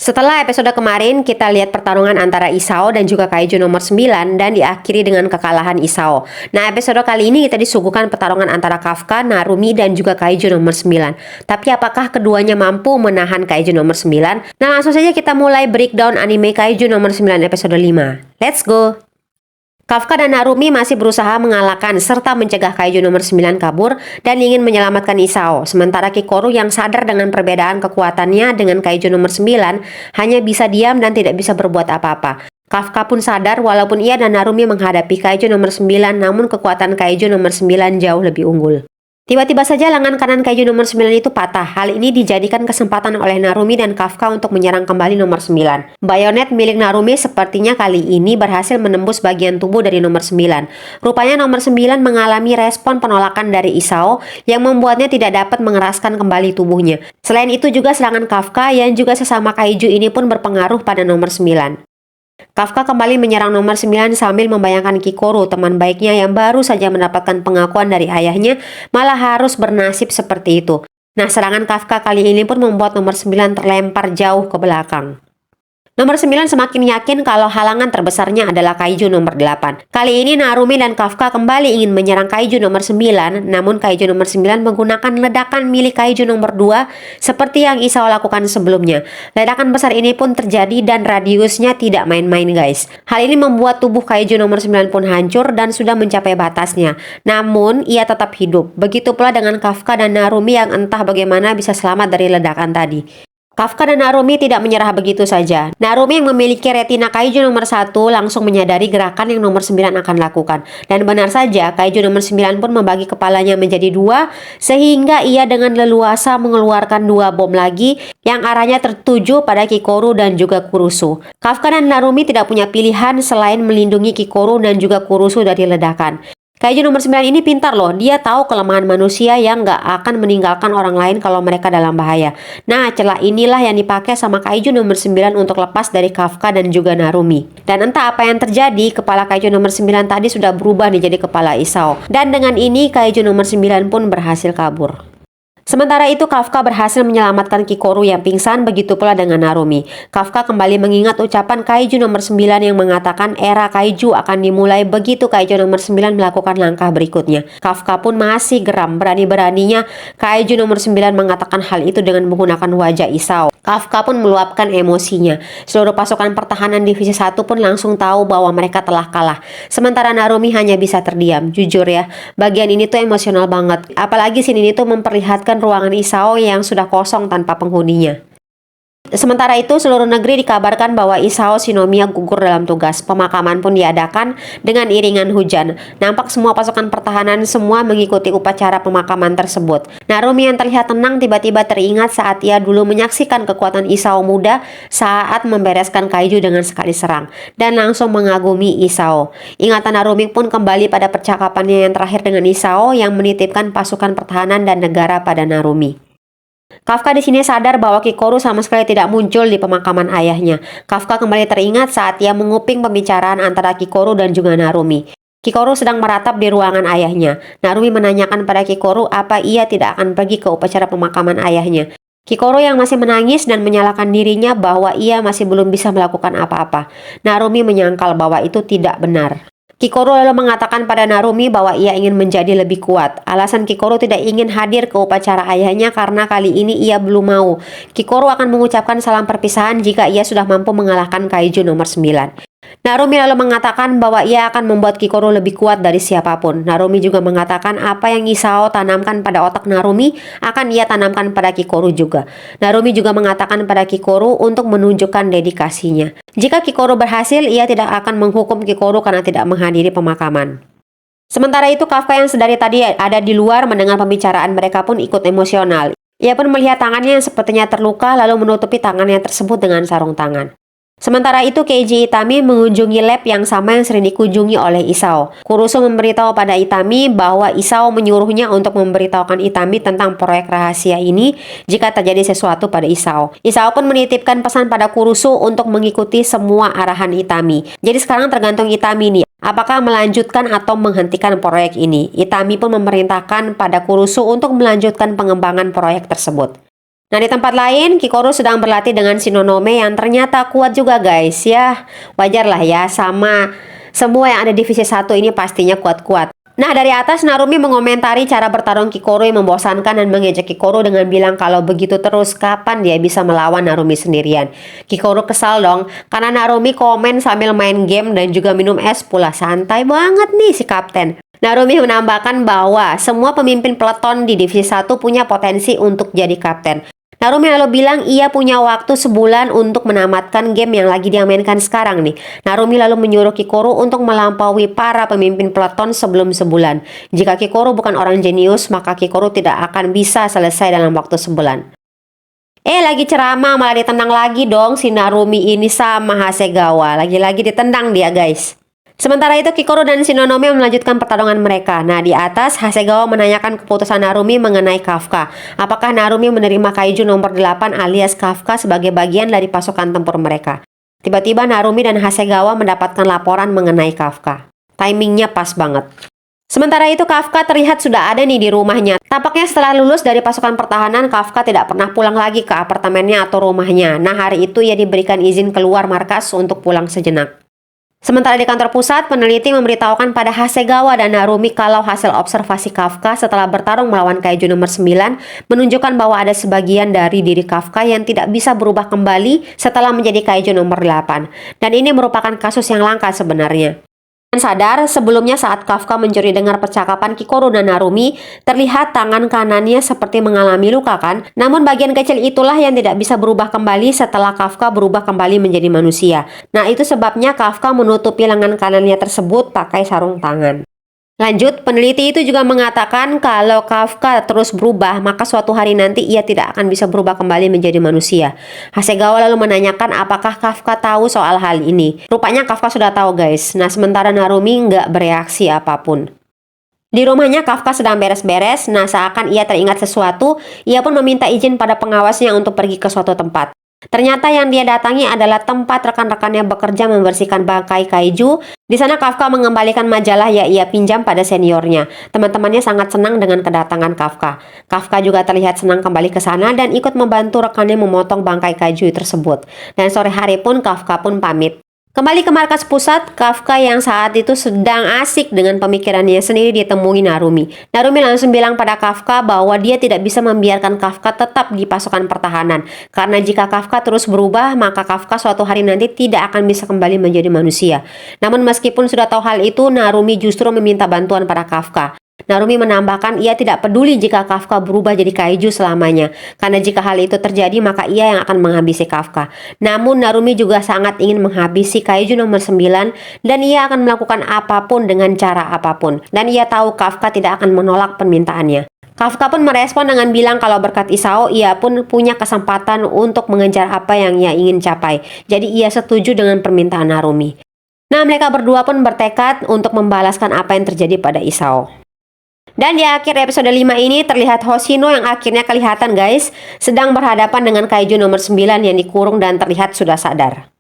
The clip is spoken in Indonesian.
Setelah episode kemarin, kita lihat pertarungan antara Isao dan juga Kaiju nomor 9 dan diakhiri dengan kekalahan Isao. Nah, episode kali ini kita disuguhkan pertarungan antara Kafka, Narumi, dan juga Kaiju nomor 9. Tapi apakah keduanya mampu menahan Kaiju nomor 9? Nah, langsung saja kita mulai breakdown anime Kaiju nomor 9 episode 5. Let's go! Kafka dan Narumi masih berusaha mengalahkan serta mencegah Kaiju nomor 9 kabur dan ingin menyelamatkan Isao. Sementara Kikoru yang sadar dengan perbedaan kekuatannya dengan Kaiju nomor 9 hanya bisa diam dan tidak bisa berbuat apa-apa. Kafka pun sadar walaupun ia dan Narumi menghadapi Kaiju nomor 9, namun kekuatan Kaiju nomor 9 jauh lebih unggul. Tiba-tiba saja lengan kanan Kaiju nomor 9 itu patah. Hal ini dijadikan kesempatan oleh Narumi dan Kafka untuk menyerang kembali nomor 9. Bayonet milik Narumi sepertinya kali ini berhasil menembus bagian tubuh dari nomor 9. Rupanya nomor 9 mengalami respon penolakan dari Isao yang membuatnya tidak dapat mengeraskan kembali tubuhnya. Selain itu juga serangan Kafka yang juga sesama Kaiju ini pun berpengaruh pada nomor 9. Kafka kembali menyerang nomor 9 sambil membayangkan Kikoru, teman baiknya yang baru saja mendapatkan pengakuan dari ayahnya, malah harus bernasib seperti itu. Nah, serangan Kafka kali ini pun membuat nomor 9 terlempar jauh ke belakang. Nomor 9 semakin yakin kalau halangan terbesarnya adalah Kaiju nomor 8. Kali ini Narumi dan Kafka kembali ingin menyerang Kaiju nomor 9, namun Kaiju nomor 9 menggunakan ledakan milik Kaiju nomor 2 seperti yang Isao lakukan sebelumnya. Ledakan besar ini pun terjadi dan radiusnya tidak main-main, guys. Hal ini membuat tubuh Kaiju nomor 9 pun hancur dan sudah mencapai batasnya. Namun, ia tetap hidup. Begitu pula dengan Kafka dan Narumi yang entah bagaimana bisa selamat dari ledakan tadi. Kafka dan Narumi tidak menyerah begitu saja. Narumi yang memiliki retina Kaiju nomor 1 langsung menyadari gerakan yang nomor 9 akan lakukan. Dan benar saja, Kaiju nomor 9 pun membagi kepalanya menjadi dua, sehingga ia dengan leluasa mengeluarkan dua bom lagi yang arahnya tertuju pada Kikoru dan juga Kurusu. Kafka dan Narumi tidak punya pilihan selain melindungi Kikoru dan juga Kurusu dari ledakan. Kaiju nomor 9 ini pintar loh, dia tahu kelemahan manusia yang gak akan meninggalkan orang lain kalau mereka dalam bahaya. Nah, celah inilah yang dipakai sama Kaiju nomor 9 untuk lepas dari Kafka dan juga Narumi. Dan entah apa yang terjadi, kepala Kaiju nomor 9 tadi sudah berubah nih jadi kepala Isao. Dan dengan ini Kaiju nomor 9 pun berhasil kabur. Sementara itu Kafka berhasil menyelamatkan Kikoru yang pingsan, begitu pula dengan Narumi. Kafka kembali mengingat ucapan Kaiju nomor 9 yang mengatakan era Kaiju akan dimulai begitu Kaiju nomor 9 melakukan langkah berikutnya. Kafka pun masih geram, berani-beraninya Kaiju nomor 9 mengatakan hal itu dengan menggunakan wajah Isao. Kafka pun meluapkan emosinya. Seluruh pasukan pertahanan divisi 1 pun langsung tahu bahwa mereka telah kalah. Sementara Narumi hanya bisa terdiam. Jujur ya, bagian ini tuh emosional banget. Apalagi scene ini tuh memperlihatkan ruangan Isao yang sudah kosong tanpa penghuninya. Sementara itu, seluruh negeri dikabarkan bahwa Isao Shinomiya gugur dalam tugas. Pemakaman pun diadakan dengan iringan hujan. Nampak semua pasukan pertahanan semua mengikuti upacara pemakaman tersebut. Narumi yang terlihat tenang tiba-tiba teringat saat ia dulu menyaksikan kekuatan Isao muda saat membereskan Kaiju dengan sekali serang, dan langsung mengagumi Isao. Ingatan Narumi pun kembali pada percakapannya yang terakhir dengan Isao yang menitipkan pasukan pertahanan dan negara pada Narumi. Kafka di sini sadar bahwa Kikoru sama sekali tidak muncul di pemakaman ayahnya. Kafka kembali teringat saat ia menguping pembicaraan antara Kikoru dan juga Narumi. Kikoru sedang meratap di ruangan ayahnya. Narumi menanyakan pada Kikoru apa ia tidak akan pergi ke upacara pemakaman ayahnya. Kikoru yang masih menangis dan menyalahkan dirinya bahwa ia masih belum bisa melakukan apa-apa. Narumi menyangkal bahwa itu tidak benar. Kikoru lalu mengatakan pada Narumi bahwa ia ingin menjadi lebih kuat. Alasan Kikoru tidak ingin hadir ke upacara ayahnya karena kali ini ia belum mau. Kikoru akan mengucapkan salam perpisahan jika ia sudah mampu mengalahkan Kaiju nomor 9. Narumi lalu mengatakan bahwa ia akan membuat Kikoru lebih kuat dari siapapun. Narumi juga mengatakan apa yang Isao tanamkan pada otak Narumi akan ia tanamkan pada Kikoru juga. Narumi juga mengatakan pada Kikoru untuk menunjukkan dedikasinya. Jika Kikoru berhasil, ia tidak akan menghukum Kikoru karena tidak menghadiri pemakaman. Sementara itu, Kafka yang sedari tadi ada di luar mendengar pembicaraan mereka pun ikut emosional. Ia pun melihat tangannya yang sepertinya terluka lalu menutupi tangannya tersebut dengan sarung tangan. Sementara itu, Keiji Itami mengunjungi lab yang sama yang sering dikunjungi oleh Isao. Kurusu memberitahu pada Itami bahwa Isao menyuruhnya untuk memberitahukan Itami tentang proyek rahasia ini jika terjadi sesuatu pada Isao. Isao pun menitipkan pesan pada Kurusu untuk mengikuti semua arahan Itami. Jadi sekarang tergantung Itami nih, apakah melanjutkan atau menghentikan proyek ini. Itami pun memerintahkan pada Kurusu untuk melanjutkan pengembangan proyek tersebut. Nah, di tempat lain, Kikoru sedang berlatih dengan Shinonome yang ternyata kuat juga guys. Ya, wajar lah ya, sama semua yang ada di divisi 1 ini pastinya kuat-kuat. Nah, dari atas Narumi mengomentari cara bertarung Kikoru yang membosankan dan mengejek Kikoru dengan bilang kalau begitu terus kapan dia bisa melawan Narumi sendirian. Kikoru kesal dong, karena Narumi komen sambil main game dan juga minum es pula. Santai banget nih si kapten. Narumi menambahkan bahwa semua pemimpin peleton di divisi 1 punya potensi untuk jadi kapten. Narumi lalu bilang ia punya waktu sebulan untuk menamatkan game yang lagi dia mainkan sekarang nih. Narumi lalu menyuruh Kikoru untuk melampaui para pemimpin peleton sebelum sebulan. Jika Kikoru bukan orang jenius, maka Kikoru tidak akan bisa selesai dalam waktu sebulan. Lagi ceramah malah ditendang lagi dong si Narumi ini sama Hasegawa. Lagi-lagi ditendang dia guys. Sementara itu Kikoru dan Shinonome melanjutkan pertarungan mereka. Nah, di atas Hasegawa menanyakan keputusan Narumi mengenai Kafka. Apakah Narumi menerima Kaiju nomor 8 alias Kafka sebagai bagian dari pasukan tempur mereka? Tiba-tiba Narumi dan Hasegawa mendapatkan laporan mengenai Kafka. Timingnya pas banget. Sementara itu Kafka terlihat sudah ada nih di rumahnya. Tampaknya setelah lulus dari pasukan pertahanan, Kafka tidak pernah pulang lagi ke apartemennya atau rumahnya. Nah, hari itu ia diberikan izin keluar markas untuk pulang sejenak. Sementara di kantor pusat, peneliti memberitahukan pada Hasegawa dan Narumi kalau hasil observasi Kafka setelah bertarung melawan Kaiju nomor 9 menunjukkan bahwa ada sebagian dari diri Kafka yang tidak bisa berubah kembali setelah menjadi Kaiju nomor 8. Dan ini merupakan kasus yang langka sebenarnya. Sadar, sebelumnya saat Kafka mencuri dengar percakapan Kikoru dan Narumi, terlihat tangan kanannya seperti mengalami luka kan? Namun bagian kecil itulah yang tidak bisa berubah kembali setelah Kafka berubah kembali menjadi manusia. Nah, itu sebabnya Kafka menutupi lengan kanannya tersebut pakai sarung tangan. Lanjut, peneliti itu juga mengatakan kalau Kafka terus berubah, maka suatu hari nanti ia tidak akan bisa berubah kembali menjadi manusia. Hasegawa lalu menanyakan apakah Kafka tahu soal hal ini. Rupanya Kafka sudah tahu guys. Nah, sementara Narumi nggak bereaksi apapun. Di rumahnya Kafka sedang beres-beres, nah seakan ia teringat sesuatu, ia pun meminta izin pada pengawasnya untuk pergi ke suatu tempat. Ternyata yang dia datangi adalah tempat rekan-rekannya bekerja membersihkan bangkai kaiju. Di sana Kafka mengembalikan majalah yang ia pinjam pada seniornya. Teman-temannya sangat senang dengan kedatangan Kafka. Kafka juga terlihat senang kembali ke sana dan ikut membantu rekannya memotong bangkai kaiju tersebut. Dan sore hari pun Kafka pun pamit. Kembali ke markas pusat, Kafka yang saat itu sedang asik dengan pemikirannya sendiri ditemui Narumi. Narumi langsung bilang pada Kafka bahwa dia tidak bisa membiarkan Kafka tetap di pasukan pertahanan. Karena jika Kafka terus berubah, maka Kafka suatu hari nanti tidak akan bisa kembali menjadi manusia. Namun meskipun sudah tahu hal itu, Narumi justru meminta bantuan pada Kafka. Narumi menambahkan ia tidak peduli jika Kafka berubah jadi kaiju selamanya, karena jika hal itu terjadi maka ia yang akan menghabisi Kafka. Namun Narumi juga sangat ingin menghabisi kaiju nomor 9 dan ia akan melakukan apapun dengan cara apapun. Dan ia tahu Kafka tidak akan menolak permintaannya. Kafka pun merespon dengan bilang kalau berkat Isao ia pun punya kesempatan untuk mengejar apa yang ia ingin capai. Jadi ia setuju dengan permintaan Narumi. Nah, mereka berdua pun bertekad untuk membalaskan apa yang terjadi pada Isao. Dan di akhir episode 5 ini terlihat Hoshino yang akhirnya kelihatan guys sedang berhadapan dengan kaiju nomor 9 yang dikurung dan terlihat sudah sadar.